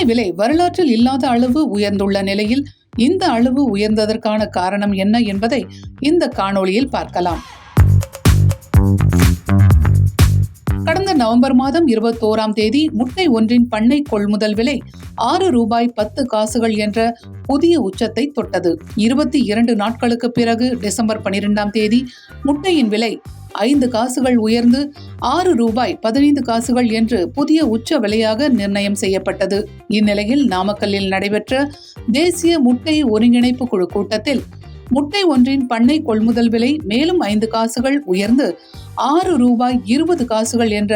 விலை வரலாற்றில் இல்லாத அளவு உயர்ந்துள்ள நிலையில் இந்த அளவு உயர்ந்ததற்கான காரணம் என்ன என்பதை இந்த காணொளியில் பார்க்கலாம். கடந்த நவம்பர் மாதம் 21ஆம் தேதி முட்டை ஒன்றின் பண்ணை கொள்முதல் விலை ₹6.10 என்ற புதிய உச்சத்தை தொட்டது. 22 நாட்களுக்கு பிறகு டிசம்பர் 12ஆம் தேதி முட்டையின் விலை 5 காசுகள் உயர்ந்து ₹6.15 என்று புதிய உச்ச விலையாக நிர்ணயம் செய்யப்பட்டது. இந்நிலையில் நாமக்கல்லில் நடைபெற்ற தேசிய முட்டை ஒருங்கிணைப்பு குழு கூட்டத்தில் முட்டை ஒன்றின் பண்ணை கொள்முதல் விலை மேலும் 5 காசுகள் உயர்ந்து ₹6.20 என்ற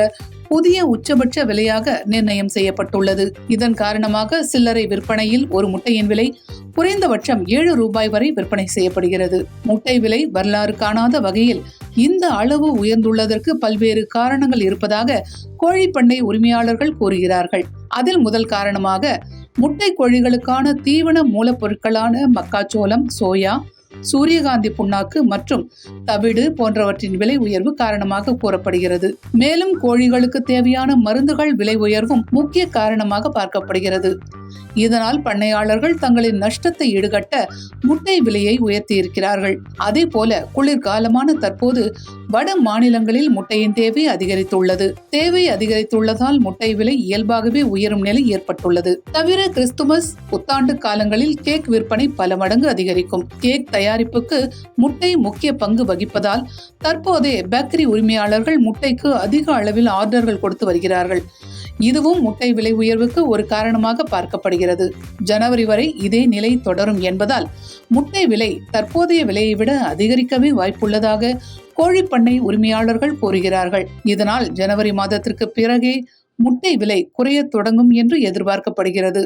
புதிய உச்சபட்ச விலையாக நிர்ணயம் செய்யப்பட்டுள்ளது. இதன் காரணமாக சில்லறை விற்பனையில் ஒரு முட்டையின் விலை குறைந்தபட்சம் ₹7 வரை விற்பனை செய்யப்படுகிறது. முட்டை விலை வரலாறு காணாத வகையில் இந்த அளவு உயர்ந்துள்ளதற்கு பல்வேறு காரணங்கள் இருப்பதாக கோழிப்பண்ணை உரிமையாளர்கள் கூறுகிறார்கள். அதில் முதல் காரணமாக முட்டை கோழிகளுக்கான தீவன மூலப்பொருட்களான மக்காச்சோளம், சோயா, சூரியகாந்தி புண்ணாக்கு மற்றும் தவிடு போன்றவற்றின் விலை உயர்வு காரணமாக கூறப்படுகிறது. மேலும் கோழிகளுக்கு தேவையான மருந்துகள் விலை உயர்வும் முக்கிய காரணமாக பார்க்கப்படுகிறது. இதனால் பண்ணையாளர்கள் தங்களின் நஷ்டத்தை ஈடுகட்ட முட்டை விலையை உயர்த்தியிருக்கிறார்கள். அதே போல குளிர்காலமான தற்போது வட மாநிலங்களில் முட்டையின் தேவை அதிகரித்துள்ளது. தேவை அதிகரித்துள்ளதால் முட்டை விலை இயல்பாகவே உயரும் நிலை ஏற்பட்டுள்ளது. தவிர கிறிஸ்துமஸ், புத்தாண்டு காலங்களில் கேக் விற்பனை பல மடங்கு அதிகரிக்கும். கேக் தயாரிப்புக்கு முட்டை முக்கிய பங்கு வகிப்பதால் தற்போதே பேக்கரி உரிமையாளர்கள் முட்டைக்கு அதிக அளவில் ஆர்டர்கள் கொடுத்து வருகிறார்கள். இதுவும் முட்டை விலை உயர்வுக்கு ஒரு காரணமாக பார்க்கப்படுகிறது. ஜனவரி வரை இதே நிலை தொடரும் என்பதால் முட்டை விலை தற்போதைய விலையை விட அதிகரிக்கவே வாய்ப்புள்ளதாக கோழிப்பண்ணை உரிமையாளர்கள் கூறுகிறார்கள். இதனால் ஜனவரி மாதத்திற்கு பிறகே முட்டை விலை குறையத் தொடங்கும் என்று எதிர்பார்க்கப்படுகிறது.